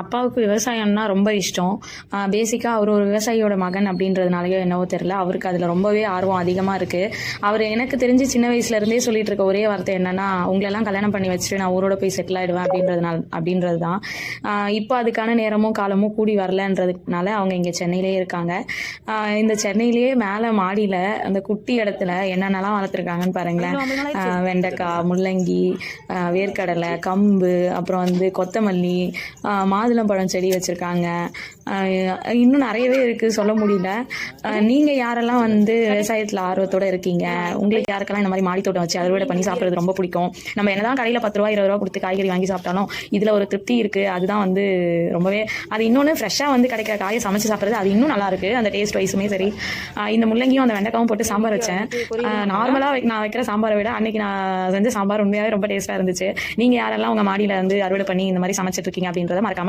அப்பாவுக்கு விவசாயம்னா ரொம்ப இஷ்டம். பேசிக்காக அவர் ஒரு விவசாயியோட மகன் அப்படின்றதுனாலயோ என்னவோ தெரில, அவருக்கு அதில் ரொம்பவே ஆர்வம் அதிகமாக இருக்குது. அவர் எனக்கு தெரிஞ்சு சின்ன வயசுலேருந்தே சொல்லிட்டு இருக்க ஒரே வார்த்தை என்னன்னா, உங்களெல்லாம் கல்யாணம் பண்ணி வச்சுட்டு நான் ஊரோட போய் செட்டில் ஆகிடுவேன் அப்படின்றது தான். இப்போ அதுக்கான நேரமும் காலமும் கூடி வரலன்றதுனால அவங்க இங்கே சென்னையிலே இருக்காங்க. இந்த சென்னையிலேயே மேலே மாடியில் அந்த குட்டி இடத்துல என்னென்னலாம் வளர்த்துருக்காங்கன்னு பாருங்களேன். வெண்டைக்காய், முள்ளங்கி, வேர்க்கடலை, கம்பு, அப்புறம் கொத்தமல்லி, மாதுளம்பழம் செடி வச்சுருக்காங்க. இன்னும் நிறையவே இருக்குது, சொல்ல முடியல. நீங்கள் யாரெல்லாம் விவசாயத்தில் ஆர்வத்தோடு இருக்கீங்க, உங்களுக்கு யாருக்கெல்லாம் இந்த மாதிரி மாடி தோட்டம் வச்சு அறுவடை பண்ணி சாப்பிட்றது ரொம்ப பிடிக்கும்? நம்ம என்னதான் கடையில் 10 ரூபா 20 ரூபா கொடுத்து காய்கறி வாங்கி சாப்பிட்டாலும் இதில் ஒரு திருப்தி இருக்குது. அதுதான் ரொம்பவே, அது இன்னொன்று ஃப்ரெஷ்ஷாக கிடைக்கிற காயை சமைச்சு சாப்பிட்றது அது இன்னும் நல்லா இருக்குது. அந்த டேஸ்ட் வைஸுமே சரி. இந்த முள்ளங்கியும் அந்த வெண்டைக்காவும் போட்டு சாம்பார் வச்சேன். நார்மலாக நான் வைக்கிற சாம்பாரை விட அன்னைக்கு நான் செஞ்ச சாம்பார் உண்மையாகவே ரொம்ப டேஸ்ட்டாக இருந்துச்சு. நீங்கள் யாரெல்லாம் உங்கள் மாடியில் அறுவடை பண்ணி இந்த மாதிரி சமைச்சிட்டு இருக்கீங்க அப்படின்றத மறக்காம